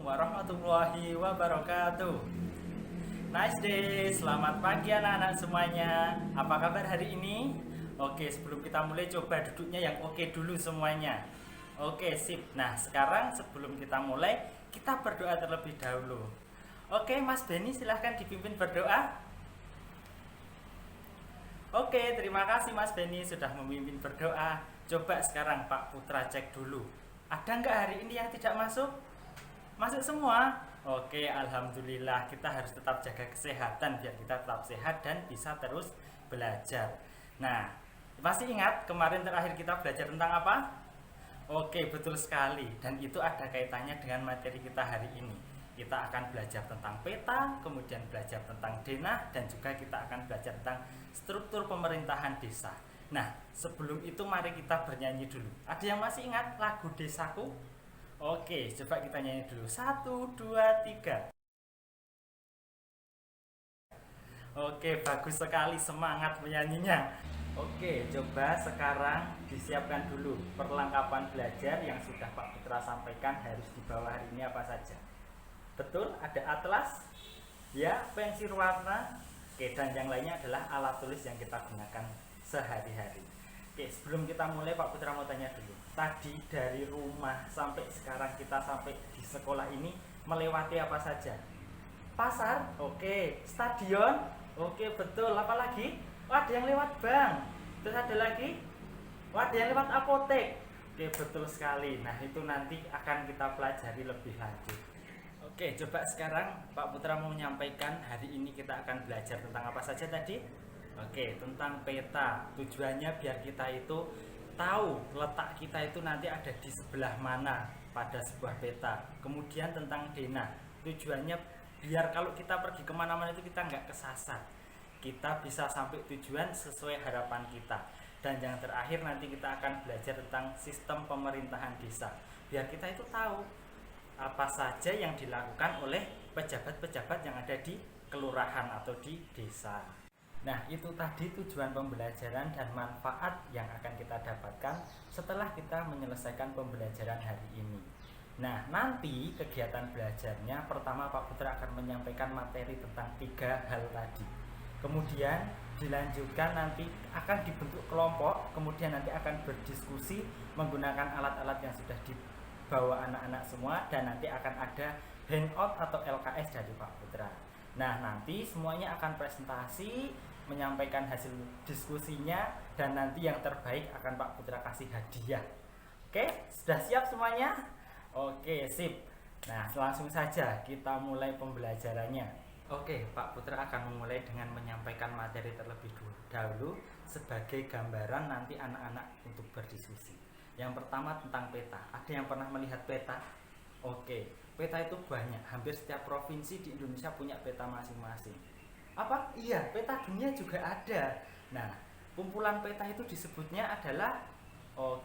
warahmatullahi wabarakatuh. Nice day, selamat pagi anak-anak semuanya. Apa kabar hari ini? Oke, sebelum kita mulai coba duduknya yang oke dulu semuanya. Oke, sip. Nah, sekarang sebelum kita mulai, kita berdoa terlebih dahulu. Oke, Mas Benny silahkan dipimpin berdoa. Oke, terima kasih Mas Benny sudah memimpin berdoa. Coba sekarang Pak Putra cek dulu. Ada nggak hari ini yang tidak masuk? Masuk semua? Oke, alhamdulillah. Kita harus tetap jaga kesehatan biar kita tetap sehat dan bisa terus belajar. Nah, masih ingat kemarin terakhir kita belajar tentang apa? Oke, betul sekali. Dan itu ada kaitannya dengan materi kita hari ini. Kita akan belajar tentang peta, kemudian belajar tentang denah, dan juga kita akan belajar tentang struktur pemerintahan desa. Nah, sebelum itu mari kita bernyanyi dulu. Ada yang masih ingat lagu Desaku? Oke, coba kita nyanyi dulu. 1, 2, 3. Oke, bagus sekali, semangat menyanyinya. Oke, coba sekarang disiapkan dulu perlengkapan belajar yang sudah Pak Putra sampaikan harus dibawa hari ini apa saja. Betul, ada atlas, ya, pensil warna, oke, dan yang lainnya adalah alat tulis yang kita gunakan sehari-hari. Oke, sebelum kita mulai Pak Putra mau tanya dulu. Tadi dari rumah sampai sekarang kita sampai di sekolah ini melewati apa saja? Pasar, oke. Stadion, oke, betul. Apa lagi? Oh, ada yang lewat bank. Terus ada lagi? Oh, ada yang lewat apotek. Oke, betul sekali. Nah, itu nanti akan kita pelajari lebih lanjut. Oke, coba sekarang Pak Putra mau menyampaikan hari ini kita akan belajar tentang apa saja tadi? Oke, tentang peta. Tujuannya biar kita itu tahu letak kita itu nanti ada di sebelah mana pada sebuah peta. Kemudian tentang denah. Tujuannya biar kalau kita pergi kemana-mana itu kita nggak kesasar. Kita bisa sampai tujuan sesuai harapan kita. Dan yang terakhir nanti kita akan belajar tentang sistem pemerintahan desa. Biar kita itu tahu apa saja yang dilakukan oleh pejabat-pejabat yang ada di kelurahan atau di desa. Nah, itu tadi tujuan pembelajaran dan manfaat yang akan kita dapatkan setelah kita menyelesaikan pembelajaran hari ini. Nah, nanti kegiatan belajarnya pertama Pak Putra akan menyampaikan materi tentang 3 hal tadi. Kemudian dilanjutkan nanti akan dibentuk kelompok, kemudian nanti akan berdiskusi menggunakan alat-alat yang sudah dibawa anak-anak semua, dan nanti akan ada handout atau LKS dari Pak Putra. Nah, nanti semuanya akan presentasi, menyampaikan hasil diskusinya, dan nanti yang terbaik akan Pak Putra kasih hadiah. Oke, sudah siap semuanya? Oke, sip. Nah, langsung saja kita mulai pembelajarannya. Oke, Pak Putra akan memulai dengan menyampaikan materi terlebih dahulu sebagai gambaran nanti anak-anak untuk berdiskusi. Yang pertama tentang peta. Ada yang pernah melihat peta? Oke, peta itu banyak. Hampir setiap provinsi di Indonesia punya peta masing-masing. Apa? Iya, peta dunia juga ada. Nah, kumpulan peta itu disebutnya adalah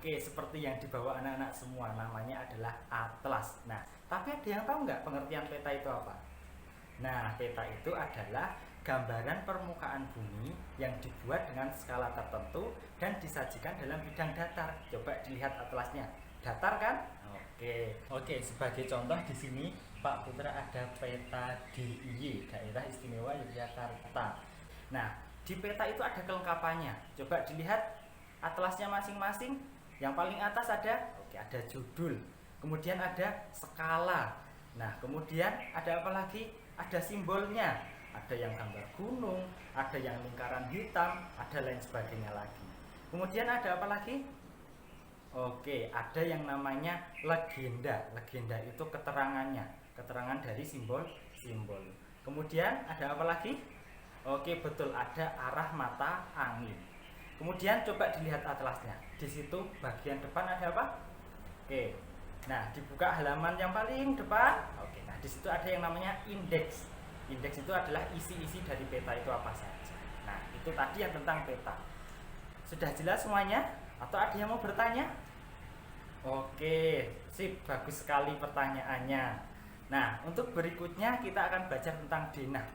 seperti yang dibawa anak-anak semua, namanya adalah atlas. Nah, tapi ada yang tahu nggak pengertian peta itu apa? Nah, peta itu adalah gambaran permukaan bumi yang dibuat dengan skala tertentu dan disajikan dalam bidang datar. Coba dilihat atlasnya. Datar kan? Oke, sebagai contoh di sini Pak Putra ada peta DIY, Daerah Istimewa Yogyakarta. Nah, di peta itu ada kelengkapannya. Coba dilihat atlasnya masing-masing. Yang paling atas ada ada judul. Kemudian ada skala. Nah, kemudian ada apa lagi? Ada simbolnya. Ada yang gambar gunung, ada yang lingkaran hitam, ada lain sebagainya lagi. Kemudian ada apa lagi? Ada yang namanya legenda. Legenda itu keterangannya, keterangan dari simbol-simbol. Kemudian ada apa lagi? Betul, ada arah mata angin. Kemudian coba dilihat atlasnya. Di situ bagian depan ada apa? Nah, dibuka halaman yang paling depan. Nah, di situ ada yang namanya indeks. Indeks itu adalah isi-isi dari peta itu apa saja. Nah, itu tadi yang tentang peta. Sudah jelas semuanya? Atau ada yang mau bertanya? Oke, sip, bagus sekali pertanyaannya. Nah, untuk berikutnya kita akan belajar tentang denah.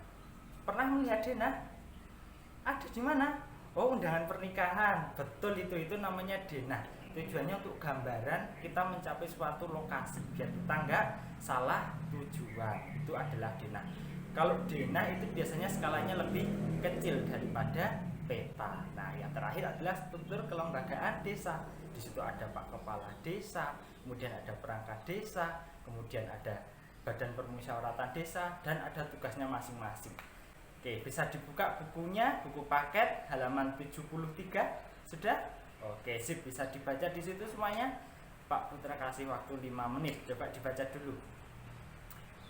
Pernah melihat denah? Ada di mana? Oh, undangan pernikahan. Betul, itu namanya denah. Tujuannya untuk gambaran kita mencapai suatu lokasi biar kita nggak salah tujuan. Itu adalah denah. Kalau denah itu biasanya skalanya lebih kecil daripada peta. Nah, yang terakhir adalah struktur kelembagaan desa. Di situ ada Pak Kepala Desa, kemudian ada perangkat desa, kemudian ada Badan Permusyawaratan Desa, dan ada tugasnya masing-masing. Oke, bisa dibuka bukunya, buku paket halaman 73. Sudah? Oke, sip, bisa dibaca di situ semuanya. Pak Putra kasih waktu 5 menit. Coba dibaca dulu.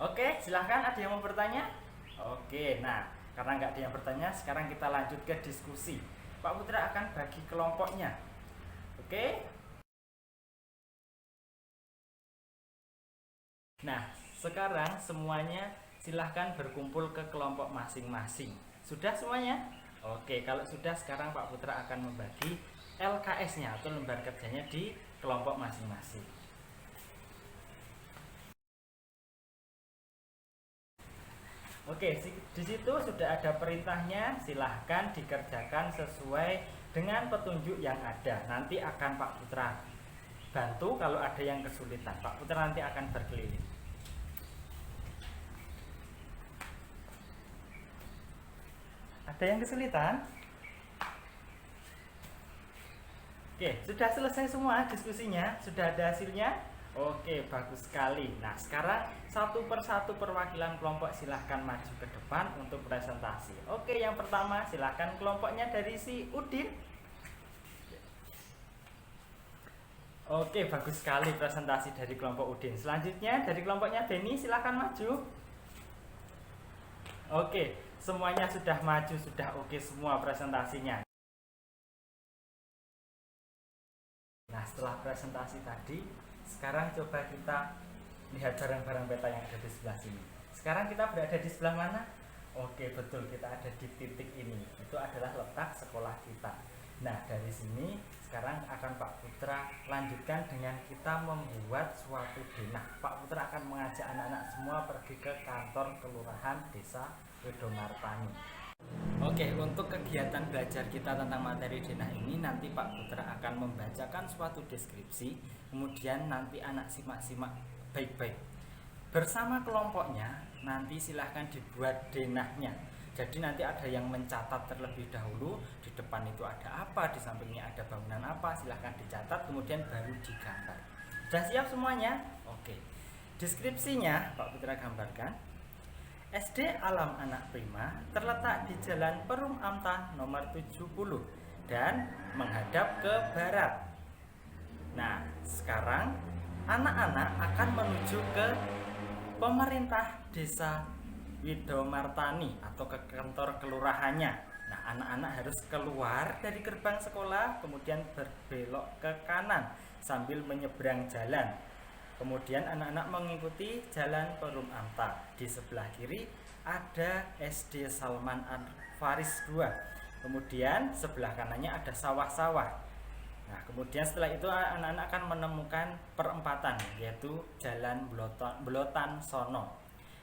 Oke, silahkan, ada yang mau bertanya? Oke, nah, karena nggak ada yang bertanya, sekarang kita lanjut ke diskusi. Pak Putra akan bagi kelompoknya. Oke? Nah, sekarang semuanya silahkan berkumpul ke kelompok masing-masing. Sudah semuanya? Oke, kalau sudah, sekarang Pak Putra akan membagi LKS-nya atau lembar kerjanya di kelompok masing-masing. Oke, di situ sudah ada perintahnya, silahkan dikerjakan sesuai dengan petunjuk yang ada. Nanti akan Pak Putra bantu kalau ada yang kesulitan. Pak Putra nanti akan berkeliling. Ada yang kesulitan? Oke, sudah selesai semua diskusinya? Sudah ada hasilnya? Oke, bagus sekali. Nah, sekarang satu persatu perwakilan kelompok silahkan maju ke depan untuk presentasi. Oke, yang pertama silahkan kelompoknya dari si Udin. Oke, bagus sekali presentasi dari kelompok Udin. Selanjutnya dari kelompoknya Denny, silahkan maju. Oke, semuanya sudah maju, sudah oke semua presentasinya. Nah, setelah presentasi tadi, sekarang coba kita lihat barang-barang peta yang ada di sebelah sini. Sekarang kita berada di sebelah mana? Oke, betul, kita ada di titik ini. Itu adalah letak sekolah kita. Nah, dari sini sekarang akan Pak Putra lanjutkan dengan kita membuat suatu denah. Pak Putra akan mengajak anak-anak semua pergi ke kantor kelurahan desa Widomartani. Oke, untuk kegiatan belajar kita tentang materi denah ini, nanti Pak Putra akan membacakan suatu deskripsi, kemudian nanti anak simak-simak baik-baik. Bersama kelompoknya, nanti silahkan dibuat denahnya. Jadi nanti ada yang mencatat terlebih dahulu, di depan itu ada apa, di sampingnya ada bangunan apa, silahkan dicatat, kemudian baru digambar. Sudah siap semuanya? Oke. Deskripsinya Pak Putra gambarkan. SD Alam Anak Prima terletak di Jalan Perum Amta nomor 70 dan menghadap ke barat. Nah, sekarang anak-anak akan menuju ke pemerintah desa Widomartani atau ke kantor kelurahannya. Nah, anak-anak harus keluar dari gerbang sekolah, kemudian berbelok ke kanan sambil menyeberang jalan. Kemudian anak-anak mengikuti jalan Perum Amta. Di sebelah kiri ada SD Salman Faris 2. Kemudian sebelah kanannya ada sawah-sawah. Nah, kemudian setelah itu anak-anak akan menemukan perempatan, yaitu Jalan Belotan Sono.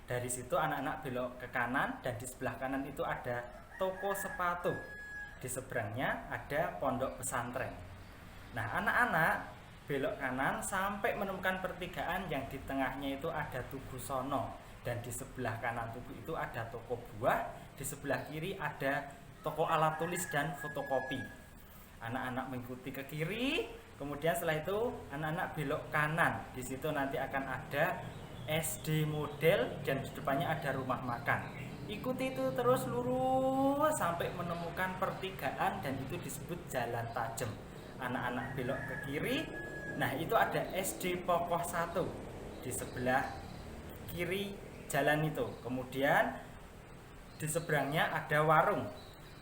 Dari situ anak-anak belok ke kanan dan di sebelah kanan itu ada toko sepatu. Di seberangnya ada pondok pesantren. Nah, anak-anak belok kanan sampai menemukan pertigaan yang di tengahnya itu ada Tugu Sono, dan di sebelah kanan tugu itu ada toko buah, di sebelah kiri ada toko alat tulis dan fotokopi. Anak-anak mengikuti ke kiri, kemudian setelah itu anak-anak belok kanan. Di situ nanti akan ada SD model dan di depannya ada rumah makan. Ikuti itu terus lurus sampai menemukan pertigaan dan itu disebut Jalan Tajem. Anak-anak belok ke kiri. Nah, itu ada SD Pokoh 1 di sebelah kiri jalan itu. Kemudian di seberangnya ada warung.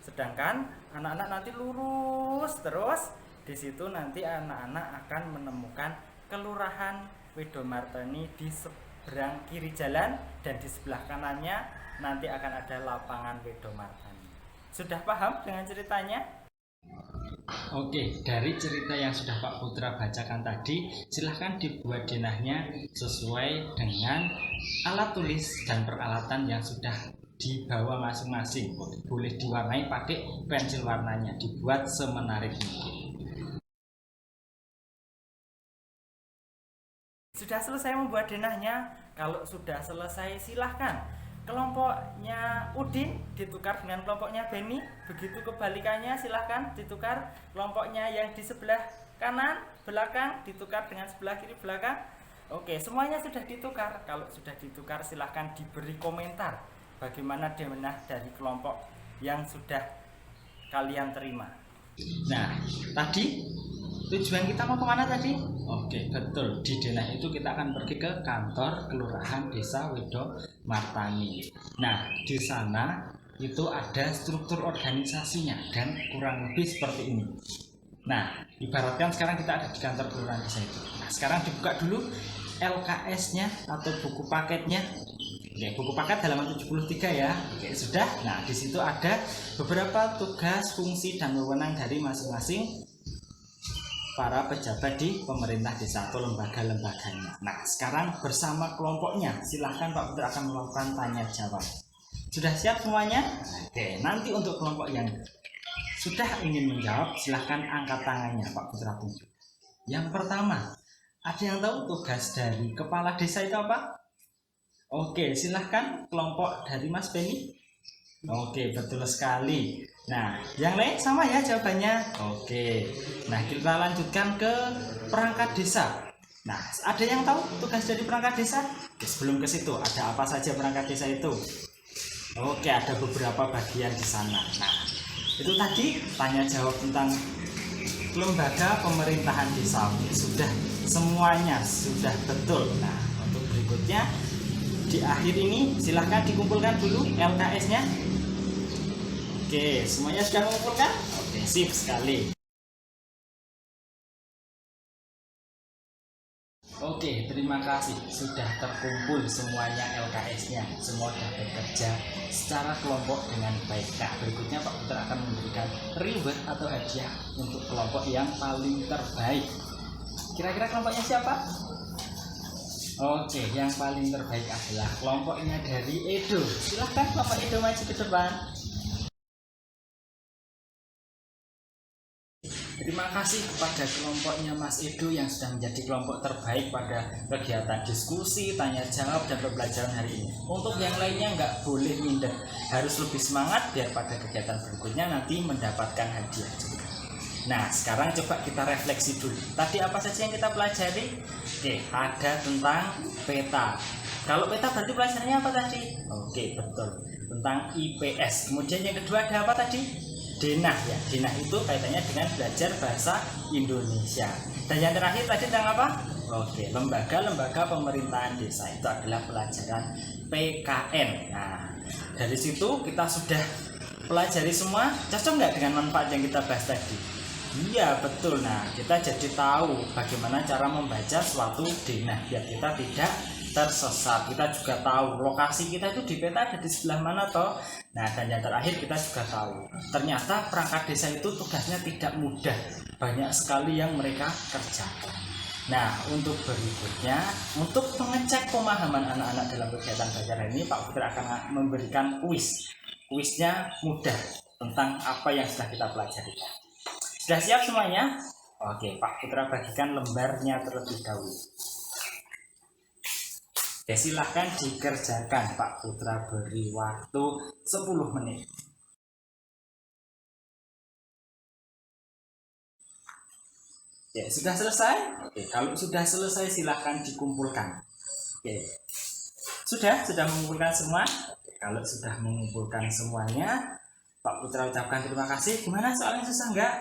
Sedangkan anak-anak nanti lurus terus, di situ nanti anak-anak akan menemukan Kelurahan Widomartani di seberang kiri jalan, dan di sebelah kanannya nanti akan ada lapangan Widomartani. Sudah paham dengan ceritanya? Oke, dari cerita yang sudah Pak Putra bacakan tadi, silahkan dibuat denahnya sesuai dengan alat tulis dan peralatan yang sudah dibawa masing-masing. Boleh diwarnai pakai pensil warnanya, dibuat semenarik mungkin. sudah selesai membuat denahnya? Kalau sudah selesai silahkan kelompoknya Udin ditukar dengan kelompoknya Beni, begitu kebalikannya silahkan ditukar kelompoknya yang di sebelah kanan belakang ditukar dengan sebelah kiri belakang. Oke, semuanya sudah ditukar. Kalau sudah ditukar silahkan diberi komentar bagaimana denah dari kelompok yang sudah kalian terima. Nah, tadi tujuan kita mau kemana tadi? Oke, betul. Di denah itu kita akan pergi ke kantor kelurahan Desa Wedo Martani. Nah, di sana itu ada struktur organisasinya dan kurang lebih seperti ini. Nah, ibaratkan sekarang kita ada di kantor kelurahan desa itu. Nah, sekarang dibuka dulu LKS-nya atau buku paketnya. Oke, buku paket halaman 73 ya. Oke, sudah. Nah, di situ ada beberapa tugas, fungsi dan wewenang dari masing-masing para pejabat di pemerintah desa atau lembaga-lembaganya. Nah, sekarang bersama kelompoknya, silahkan Pak Putra akan melakukan tanya jawab. Sudah siap semuanya? Oke, nanti untuk kelompok yang sudah ingin menjawab, silahkan angkat tangannya Pak Putra tunjuk. Yang pertama, ada yang tahu tugas dari kepala desa itu apa? Oke, silahkan kelompok dari Mas Beni. Oke, betul sekali. Nah, yang lain sama ya jawabannya. Oke, nah kita lanjutkan ke perangkat desa. Nah, ada yang tahu tugas dari perangkat desa? Oke, sebelum ke situ, ada apa saja perangkat desa itu? Oke, ada beberapa bagian di sana. Nah, itu tadi tanya jawab tentang lembaga pemerintahan desa. Sudah semuanya sudah betul. Nah, untuk berikutnya di akhir ini silahkan dikumpulkan dulu LKS-nya. Oke, semuanya sudah mengumpulkan? Oke, sip sekali. Oke, terima kasih. Sudah terkumpul semuanya LKS-nya. Semua sudah bekerja secara kelompok dengan baik. Nah, berikutnya Pak Putra akan memberikan reward atau hadiah untuk kelompok yang paling terbaik. Kira-kira kelompoknya siapa? Oke, yang paling terbaik adalah kelompoknya dari Edo. Silahkan kelompok Edo maju ke depan. Terima kasih kepada kelompoknya Mas Edo yang sudah menjadi kelompok terbaik pada kegiatan diskusi, tanya jawab, dan pembelajaran hari ini. Untuk yang lainnya nggak boleh minder, harus lebih semangat biar pada kegiatan berikutnya nanti mendapatkan hadiah juga. Nah, sekarang coba kita refleksi dulu. Tadi apa saja yang kita pelajari? Oke, ada tentang peta. Kalau peta berarti pelajarannya apa tadi? Oke, betul. Tentang IPS. Kemudian yang kedua ada apa tadi? Denah ya. Denah itu kaitannya dengan belajar bahasa Indonesia. Dan yang terakhir tadi tentang apa? Oke, lembaga-lembaga pemerintahan desa. Itu adalah pelajaran PKN. Nah, dari situ kita sudah pelajari semua. Cocok nggak dengan manfaat yang kita bahas tadi? Iya, betul. Nah, kita jadi tahu bagaimana cara membaca suatu denah biar kita tidak tersesat. Kita juga tahu lokasi kita itu di peta ada di sebelah mana toh. Nah, dan yang terakhir kita juga tahu ternyata perangkat desa itu tugasnya tidak mudah. Banyak sekali yang mereka kerjakan. Nah, untuk berikutnya, untuk mengecek pemahaman anak-anak dalam kegiatan belajar ini, Pak Putra akan memberikan kuis. Kuisnya mudah tentang apa yang sudah kita pelajari. Sudah siap semuanya? Oke, Pak Putra bagikan lembarnya terlebih dahulu. Oke, silahkan dikerjakan. Pak Putra beri waktu 10 menit. Ya, sudah selesai? Oke, kalau sudah selesai silahkan dikumpulkan. Oke, sudah mengumpulkan semua? Oke, kalau sudah mengumpulkan semuanya, Pak Putra ucapkan terima kasih. Gimana soalnya susah enggak?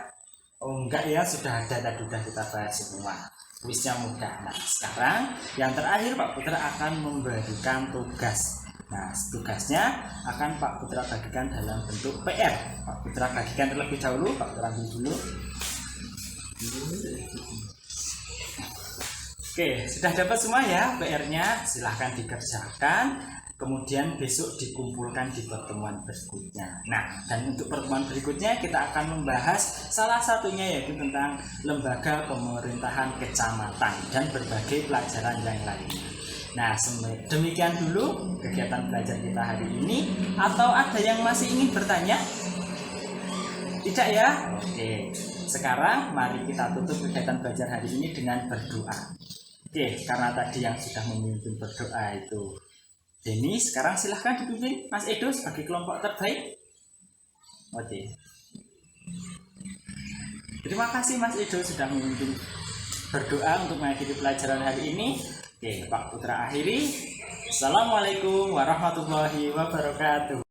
Oh enggak ya, sudah ada tadi sudah kita bahas semua. Kuisnya mudah. Nah, sekarang yang terakhir Pak Putra akan memberikan tugas. Nah, tugasnya akan Pak Putra bagikan dalam bentuk PR. Pak Putra bagikan terlebih dahulu. Pak Putra ambil dulu. Oke, sudah dapat semua ya PR-nya. Silahkan dikerjakan. Kemudian besok dikumpulkan di pertemuan berikutnya. Nah, dan untuk pertemuan berikutnya kita akan membahas salah satunya yaitu tentang lembaga pemerintahan kecamatan dan berbagai pelajaran yang lain. Nah, demikian dulu kegiatan belajar kita hari ini. Atau ada yang masih ingin bertanya? Tidak ya? Oke, sekarang mari kita tutup kegiatan belajar hari ini dengan berdoa. Oke, karena tadi yang sudah memimpin berdoa itu Denny, sekarang silahkan dipimpin Mas Edo sebagai kelompok terbaik. Oke. Terima kasih Mas Edo sudah memimpin berdoa untuk mengakhiri pelajaran hari ini. Oke, Pak Putra akhiri. Assalamualaikum warahmatullahi wabarakatuh.